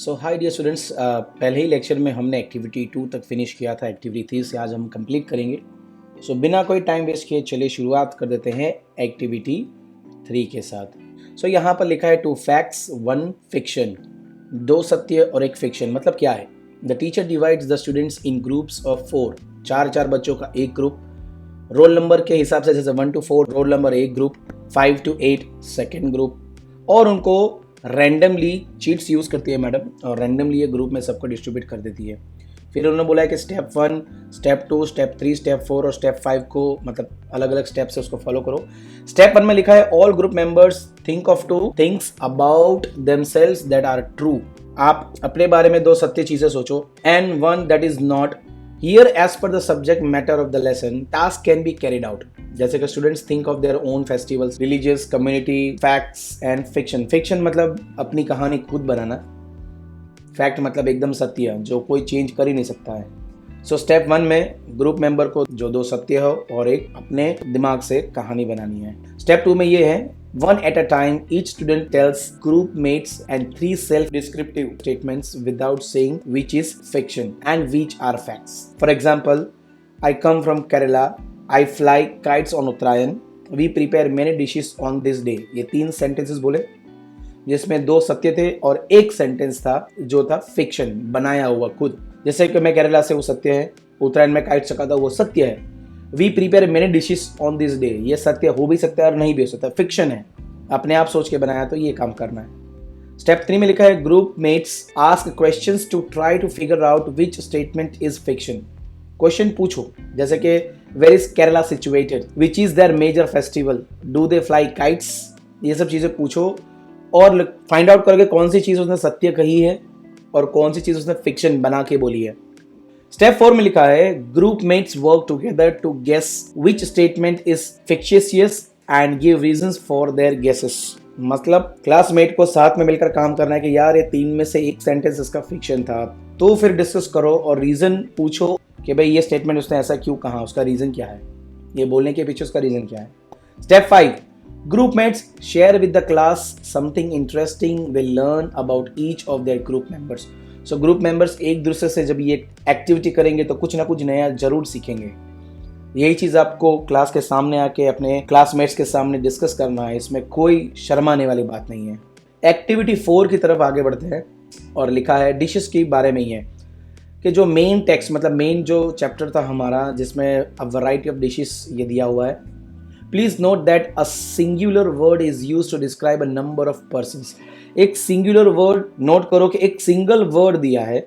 सो hi dear students, पहले ही lecture में हमने एक्टिविटी 2 तक फिनिश किया था। एक्टिविटी 3 से आज हम कंप्लीट करेंगे। सो बिना कोई टाइम वेस्ट किए चलिए शुरुआत कर देते हैं एक्टिविटी 3 के साथ। सो यहाँ पर लिखा है 2 फैक्ट्स 1 फिक्शन, 2 सत्य और 1 फिक्शन। मतलब क्या है? The teacher divides the students in groups of 4, चार बच्चों का एक ग्रुप, रोल नंबर के हिसाब से, जैसे 1 to 4 रोल नंबर एक ग्रुप, 5 to 8 सेकेंड ग्रुप, और उनको रैंडमली चीट्स यूज़ करती है मैडम, और रैंडमली ये ग्रुप में सबको डिस्ट्रीब्यूट कर देती है। फिर उन्होंने बोला है कि स्टेप 1, स्टेप 2, स्टेप 3, स्टेप 4 और स्टेप 5 को मतलब अलग अलग स्टेप से उसको फॉलो करो। स्टेप 1 में लिखा है all group members think of 2 things about themselves that are true. आप अपने बारे में 2 सत्य चीजें सोचो, and 1 that is not. Here, as per the subject matter of the lesson, tasks can be carried out. जैसे कि students think of their own festivals, religious, community, facts and fiction. Fiction मतलब अपनी कहानी खुद बनाना, fact मतलब एकदम सत्य जो कोई चेंज कर ही नहीं सकता है। सो स्टेप 1 में ग्रुप मेंबर को जो 2 सत्य हो और एक अपने दिमाग से कहानी बनानी है। स्टेप 2 में ये है 1 at a time, each student tells group mates and 3 self-descriptive statements without saying which is fiction and which are facts. For example, I come from Kerala, I fly kites on Uttarayan, we prepare many dishes on this day. ये 3 sentences बोले जिसमें 2 सत्य थे और 1 sentence था जो था fiction, बनाया हुआ खुद। जैसे कि मैं केरला से, वो सत्य है। उत्तरायण में काइट चकाता, वो सत्य है। We prepare many dishes on this day, ये सत्य हो भी सकता है और नहीं भी हो सकता, फिक्शन है। अपने आप सोच के बनाया तो ये काम करना है। स्टेप 3 में लिखा है group mates ask questions to try to figure out which statement is fiction. Question पूछो, जैसे कि where is Kerala situated, which is their major festival, do they fly kites. ये सब चीजें पूछो और फाइंड आउट करके कौन सी चीज उसने सत्य कही है और कौन सी चीज उसने फिक्शन बना के बोली है। स्टेप 4 में लिखा है group mates work together to guess which statement is fictitious and give reasons for their guesses. मतलब क्लासमेट को साथ में मिलकर काम करना है कि यार ये 3 में से 1 सेंटेंस इसका फिक्शन था, तो फिर डिस्कस करो और रीजन पूछो कि भाई ये स्टेटमेंट उसने ऐसा क्यों कहा, उसका रीजन क्या है, ये बोलने के पीछे उसका रीजन क्या है। Step 5, group mates share with the class something interesting they learn about each of their group members. So group members एक दूसरे से जब ये एक्टिविटी करेंगे तो कुछ ना कुछ नया जरूर सीखेंगे। यही चीज़ आपको क्लास के सामने आके अपने क्लासमेट्स के सामने डिस्कस करना है, इसमें कोई शर्माने वाली बात नहीं है। एक्टिविटी 4 की तरफ आगे बढ़ते हैं और लिखा है डिशेस के बारे में ही है कि जो मेन टेक्स्ट मतलब मेन जो चैप्टर था हमारा जिसमें अ वैरायटी ऑफ डिशेस ये दिया हुआ है। Please note that a singular word is used to describe a number of persons. एक singular word नोट करो कि एक सिंगल वर्ड दिया है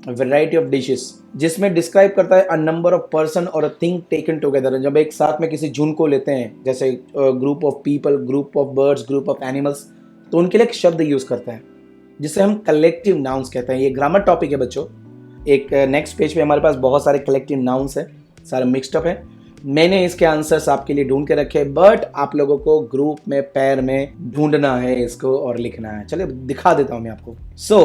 variety of dishes जिसमें डिस्क्राइब करता है a number of person और a thing taken together। जब एक साथ में किसी झुंड को लेते हैं, जैसे group of people, group of birds, group of animals, तो उनके लिए एक शब्द यूज करते हैं जिसे हम कलेक्टिव नाउन्स कहते हैं। ये ग्रामर टॉपिक है बच्चों। एक नेक्स्ट पेज पे हमारे पास बहुत सारे कलेक्टिव नाउन्स है, सारे मिक्सड अप है। मैंने इसके आंसर्स आपके लिए ढूंढ के रखे, बट आप लोगों को ग्रुप में पैर में ढूंढना है इसको और लिखना है। चलिए दिखा देता हूं मैं आपको। सो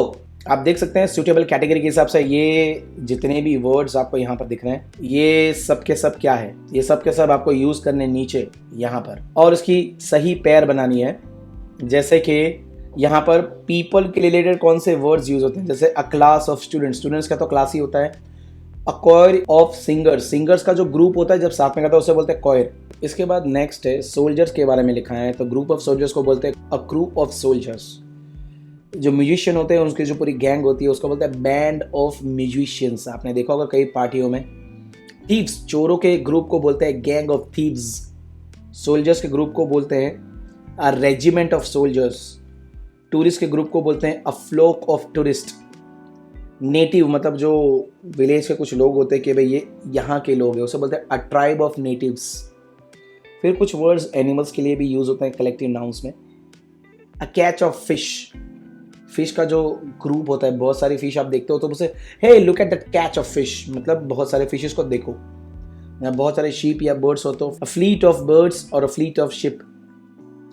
आप देख सकते हैं सूटेबल कैटेगरी के हिसाब से ये जितने भी वर्ड्स आपको यहाँ पर दिख रहे हैं ये सब के सब क्या है, ये सब के सब आपको यूज करने नीचे यहाँ पर, और इसकी सही पैर बनानी है। जैसे कि यहाँ पर पीपल के रिलेटेड कौन से वर्ड्स यूज होते हैं, जैसे अ क्लास ऑफ स्टूडेंट्स, स्टूडेंट्स का तो क्लास ही होता है। अ कॉयर ऑफ सिंगर्स, सिंगर्स का जो ग्रुप होता है जब साथ में गाता है उसे बोलते हैं कॉयर। इसके बाद नेक्स्ट है सोल्जर्स के बारे में लिखा है, तो ग्रुप ऑफ सोल्जर्स को बोलते हैं अ क्रू ऑफ सोल्जर्स। जो म्यूजिशियन होते हैं उनकी जो पूरी गैंग होती है उसको बोलते हैं बैंड ऑफ म्यूजिशियंस। आपने देखा होगा कई पार्टियों में। थीव्स, चोरों के ग्रुप को बोलते हैं गैंग ऑफ थीव्स। सोल्जर्स के ग्रुप को बोलते हैं अ रेजिमेंट ऑफ सोल्जर्स। टूरिस्ट के ग्रुप को बोलते हैं अ फ्लोक ऑफ टूरिस्ट। नेटिव मतलब जो विलेज के कुछ लोग होते हैं कि भाई ये यहाँ के लोग हैं, उसे बोलते हैं अ ट्राइब ऑफ नेटिव्स। फिर कुछ वर्ड्स एनिमल्स के लिए भी यूज होते हैं कलेक्टिव नाउन्स में। A catch of fish, fish का जो ग्रुप होता है, बहुत सारी फिश आप देखते हो तो उसे hey look at that catch of fish, मतलब बहुत सारे फिशेस को देखो। बहुत सारे शीप या बर्ड्स हो तो अ फ्लीट ऑफ बर्ड्स और अ फ्लीट ऑफ शिप।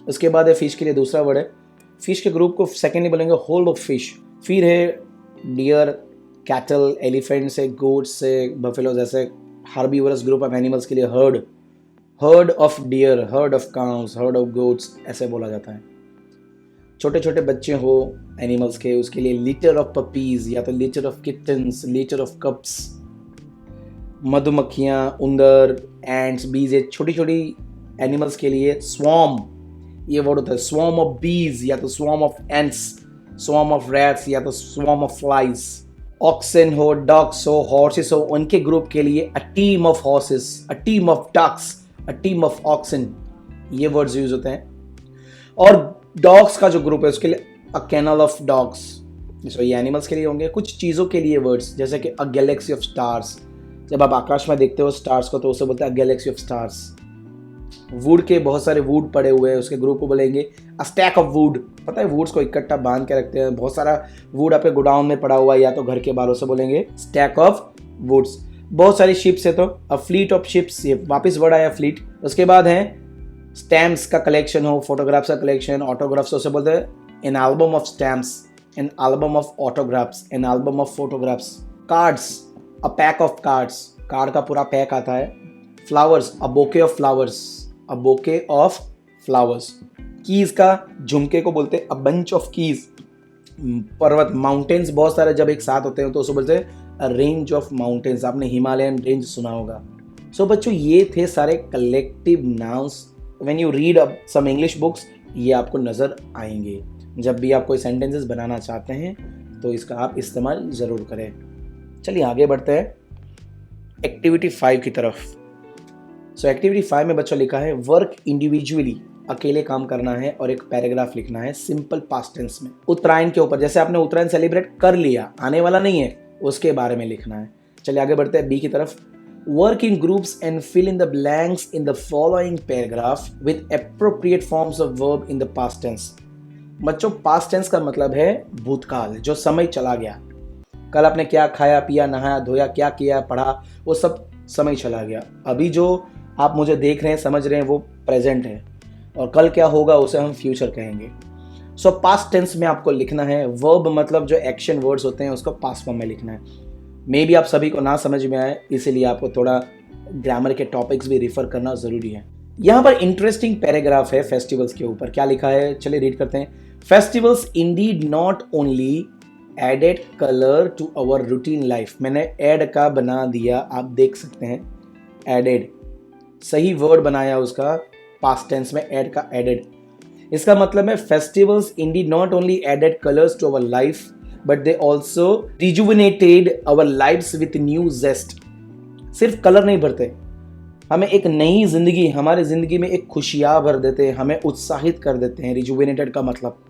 उसके बाद है फिश के लिए दूसरा वर्ड है, फिश के ग्रुप को सेकेंडली बोलेंगे होल ऑफ फिश। फिर है डियर, कैटल, एलिफेंट से, गोट्स से, बफेलो जैसे हार्बीवरस ग्रुप ऑफ एनिमल्स के लिए heard, heard of dear, heard of cows, heard of goats ऐसे बोला जाता है। छोटे छोटे बच्चे हो एनिमल्स के, उसके लिए लिटर ऑफ पपीज या तो litre of kittens, litre of cups. मधुमक्खियाँ, उंदर, एंड्स, बीज, ये छोटी छोटी एनिमल्स के लिए स्वॉर्म, ये वर्ड होता है। स्वॉर्म ऑफ बीज या तो swarm of ants, swarm of rats या तो स्वॉर्म ऑफ फ्लाइज। ऑक्सन हो, डॉग्स हो, हॉर्सेस हो, उनके ग्रुप के लिए a team of horses, a team of ducks, a team of oxen, ये वर्ड्स यूज होते हैं। और डॉग्स का जो ग्रुप है उसके लिए अ कैनल ऑफ डॉग्स। सो ये एनिमल्स के लिए होंगे। कुछ चीज़ों के लिए वर्ड्स जैसे कि अ गैलेक्सी ऑफ स्टार्स, जब आप आकाश में देखते हो स्टार्स को तो उसे बोलते हैं गैलेक्सी ऑफ स्टार्स। वुड के बहुत सारे वुड पड़े हुए हैं, उसके ग्रुप को बोलेंगे अ स्टैक ऑफ वुड। पता है वुड्स को इकट्ठा बांध के रखते हैं, बहुत सारा वुड आपके गोडाउन में पड़ा हुआ है या तो घर के बाहर, उसे बोलेंगे स्टैक ऑफ वुड्स। बहुत सारी शिप्स है तो अ फ्लीट ऑफ शिप्स, ये वापस वर्ड आया फ्लीट। उसके बाद है स्टैम्प्स का कलेक्शन हो, फोटोग्राफ्स का कलेक्शन, ऑटोग्राफ्स उसे बोलते हैं an album of stamps, an album of autographs, an album of photographs. Cards, a pack of cards, card का पूरा पैक आता है। Flowers, a bouquet of flowers, a bouquet of flowers. Keys का झुमके को बोलते हैं अ बंच ऑफ कीज। पर्वत, माउंटेन्स बहुत सारे जब एक साथ होते हैं तो उसे बोलते हैं अ रेंज ऑफ माउंटेन्स। आपने हिमालयन रेंज सुना होगा। सो बच्चों ये थे सारे collective nouns. When you read some English books ये आपको नज़र आएंगे। जब भी आप कोई सेंटेंसेस बनाना चाहते हैं तो इसका आप इस्तेमाल ज़रूर करें। चलिए आगे बढ़ते हैं एक्टिविटी 5 की तरफ। सो एक्टिविटी 5 में बच्चों लिखा है वर्क इंडिविजुअली, अकेले काम करना है और एक पैराग्राफ लिखना है सिंपल पास्ट टेंस में। उत्तरायण के ऊपर, जैसे आपने उत्तरायण सेलिब्रेट कर लिया, आने वाला नहीं है, उसके बारे में लिखना है। चलिए आगे बढ़ते हैं बी की तरफ। Work in groups and fill in the blanks in the following paragraph with appropriate forms of verb in the past tense. बच्चों पास्ट टेंस का मतलब है भूतकाल, जो समय चला गया। कल आपने क्या खाया, पिया, नहाया, धोया, क्या किया, पढ़ा, वो सब समय चला गया। अभी जो आप मुझे देख रहे हैं, समझ रहे हैं, वो प्रेजेंट है, और कल क्या होगा उसे हम फ्यूचर कहेंगे। सो पास्ट टेंस में आपको लिखना है। वर्ब मतलब जो एक्शन वर्ड्स होते हैं उसको पास्ट फॉर्म में लिखना है। मे बी आप सभी को ना समझ में आए, इसीलिए आपको थोड़ा ग्रामर के टॉपिक्स भी रिफर करना ज़रूरी है। यहाँ पर इंटरेस्टिंग पैराग्राफ है फेस्टिवल्स के ऊपर। क्या लिखा है चलिए रीड करते हैं। Festivals indeed not only added colour to our routine life. मैंने एड का बना दिया, आप देख सकते हैं एडेड, सही वर्ड बनाया उसका पास्ट टेंस में, ऐड का एडेड। इसका मतलब है festivals indeed not only added colours to our life but they also rejuvenated our lives with new zest. सिर्फ कलर नहीं भरते, हमें एक नई जिंदगी, हमारे जिंदगी में एक खुशियाँ भर देते हैं, हमें उत्साहित कर देते हैं। रिजुविनेटेड का मतलब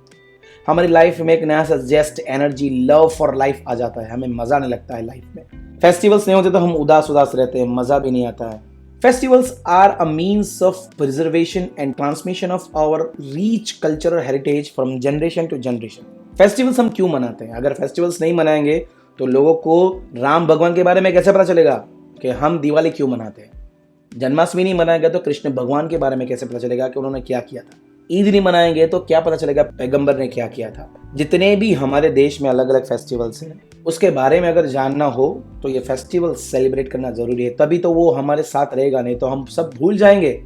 हमारी लाइफ में एक नया सा जेस्ट, एनर्जी, लव फॉर लाइफ आ जाता है, हमें मजा आने लगता है लाइफ में। फेस्टिवल्स नहीं होते तो हम उदास उदास रहते हैं, मजा भी नहीं आता है। Festivals are a means of preservation and transmission of our rich cultural heritage from generation to generation. Festivals हम क्यों मनाते हैं? अगर festivals नहीं मनाएंगे तो लोगों को राम भगवान के बारे में कैसे पता चलेगा कि हम दिवाली क्यों मनाते हैं? जन्माष्टमी नहीं मनाएंगे तो कृष्ण भगवान के बारे में कैसे पता चलेगा कि उन्होंने क्या किया था? ईद नहीं मनाएंगे तो क्या पता चलेगा पैगंबर ने क्या किया था? जितने भी हमारे देश में अलग अलग फेस्टिवल्स हैं उसके बारे में अगर जानना हो तो ये फेस्टिवल सेलिब्रेट करना जरूरी है, तभी तो वो हमारे साथ रहेगा, नहीं तो हम सब भूल जाएंगे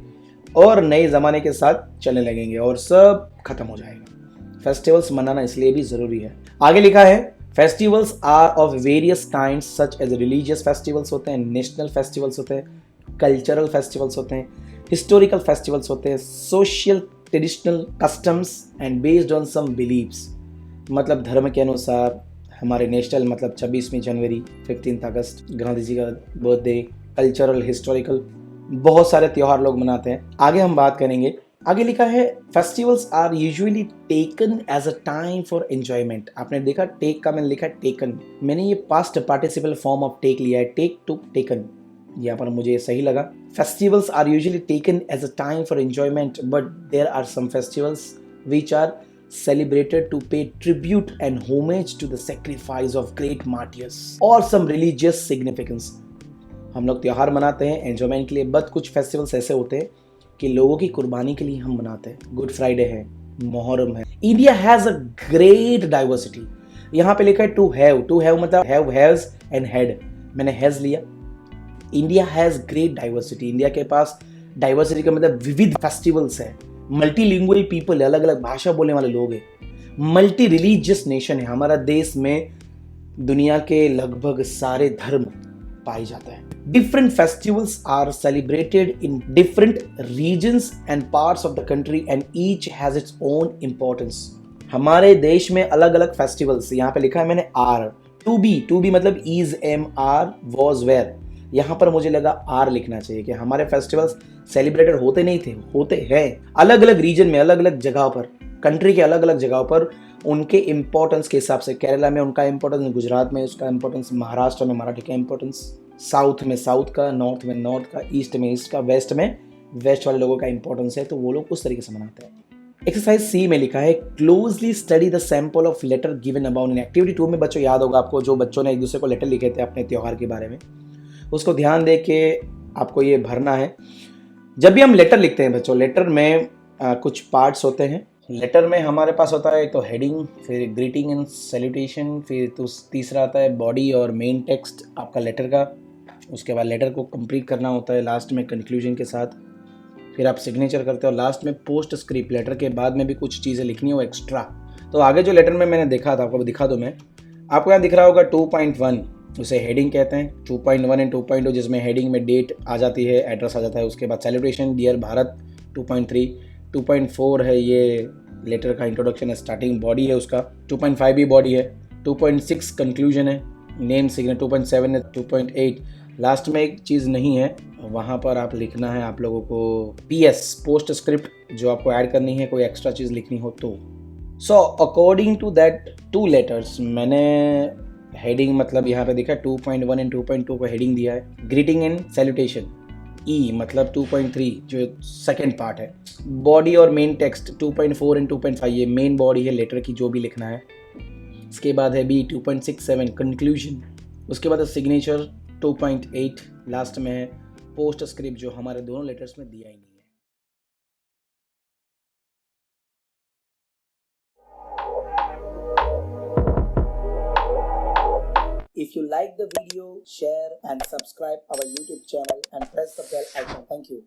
और नए ज़माने के साथ चलने लगेंगे और सब खत्म हो जाएगा। फेस्टिवल्स मनाना इसलिए भी ज़रूरी है। आगे लिखा है festivals are of various kinds such as religious festivals होते हैं, नेशनल फेस्टिवल्स होते हैं, कल्चरल फेस्टिवल्स होते हैं, हिस्टोरिकल फेस्टिवल्स होते हैं, social traditional customs and based on some believes. मतलब धर्म के अनुसार हमारे नेशनल मतलब 26वीं जनवरी, 15 अगस्त, गांधी जी का बर्थडे, कल्चरल, हिस्टोरिकल, बहुत सारे त्यौहार लोग मनाते हैं। आगे हम बात करेंगे। आगे लिखा है festivals are usually taken as a time for enjoyment. आपने देखा टेक का मैंने लिखा टेकन, मैंने ये past participle form of take लिया है, टेक टू टेकन, यहाँ पर मुझे सही लगा। Festivals are usually taken as a time for enjoyment but there are some festivals which are celebrated to pay tribute and homage to the sacrifice of great martyrs or some religious significance। हम लोग त्योहार मनाते हैं enjoyment के लिए, but कुछ festivals ऐसे होते हैं कि लोगों की कुर्बानी के लिए हम मनाते हैं। गुड फ्राइडे है, मुहर्रम है। India has a great diversity. यहाँ पे लिखा है टू हैव मतलब हैव, हैज एंड हैड, मैंने हैज लिया। India has great diversity. India के पास डाइवर्सिटी का मतलब विविध फेस्टिवल्स है, मल्टीलिंगुअल पीपल, अलग अलग भाषा बोलने वाले लोग हैं। मल्टी रिलीजियस नेशन है हमारा देश में, दुनिया के लगभग सारे धर्म पाए जाते हैं। Different festivals are celebrated in different regions and parts of the country and each has its own importance. हमारे देश में अलग अलग फेस्टिवल्स, यहाँ पे लिखा है मैंने आर, टू बी मतलब is, am, are, was, were, यहाँ पर मुझे लगा आर लिखना चाहिए कि हमारे फेस्टिवल्स सेलिब्रेटेड होते नहीं थे, होते हैं अलग अलग रीजन में, अलग अलग जगह पर, कंट्री के अलग अलग जगहों पर उनके इंपॉर्टेंस के हिसाब से। केरला में उनका इंपॉर्टेंस, गुजरात में उसका इंपॉर्टेंस, महाराष्ट्र में मराठी का इंपॉर्टेंस, साउथ में साउथ का, नॉर्थ में नॉर्थ का, ईस्ट में ईस्ट का, वेस्ट में वेस्ट वाले लोगों का इंपॉर्टेंस है, तो वो लोग उस तरीके से मनाते हैं। एक्सरसाइज सी में लिखा है closely study the sample of letter given about in activity 2 में। बच्चों याद होगा आपको, जो बच्चों ने एक दूसरे को लेटर लिखे थे अपने त्योहार के बारे में, उसको ध्यान दे के आपको ये भरना है। जब भी हम लेटर लिखते हैं बच्चों, लेटर में कुछ पार्ट्स होते हैं। लेटर में हमारे पास होता है तो हेडिंग, फिर ग्रीटिंग एंड सैल्यूटेशन, फिर तो तीसरा आता है बॉडी और मेन टेक्स्ट आपका लेटर का। उसके बाद लेटर को कंप्लीट करना होता है लास्ट में कंक्लूजन के साथ, फिर आप सिग्नेचर करते हो, लास्ट में पोस्ट स्क्रिप्ट। लेटर के बाद में भी कुछ चीज़ें लिखनी हो एक्स्ट्रा। तो आगे जो लेटर में मैंने देखा था आपको दिखा दूँ मैं, आपको यहाँ दिख रहा होगा 2.1, उसे हेडिंग कहते हैं। 2.1 एंड 2.2 जिसमें हेडिंग में डेट आ जाती है, एड्रेस आ जाता है। उसके बाद सैल्यूटेशन डियर भारत 2.3, 2.4 है ये लेटर का इंट्रोडक्शन है, स्टार्टिंग बॉडी है उसका, 2.5 भी बॉडी है, 2.6 कंक्लूजन है, नेम सिग्नेचर 2.7 है, 2.8 लास्ट में एक चीज़ नहीं है, वहाँ पर आप लिखना है आप लोगों को PS पोस्ट स्क्रिप्ट जो आपको ऐड करनी है, कोई एक्स्ट्रा चीज़ लिखनी हो तो। So according to that 2 letters, मैंने हेडिंग मतलब यहाँ पे देखा 2.1 एंड 2.2 को हेडिंग दिया है। ग्रीटिंग एंड सैल्यूटेशन E मतलब 2.3 जो सेकेंड पार्ट है। बॉडी और मेन टेक्स्ट 2.4 एंड 2.5 ये मेन बॉडी है लेटर की, जो भी लिखना है। इसके बाद है B 2.67 कंक्लूजन। उसके बाद है सिग्नेचर 2.8, लास्ट में है पोस्ट स्क्रिप्ट जो हमारे दोनों लेटर्स में दिया ही नहीं है। If you like the video, share and subscribe our YouTube channel and press the bell icon. Thank you.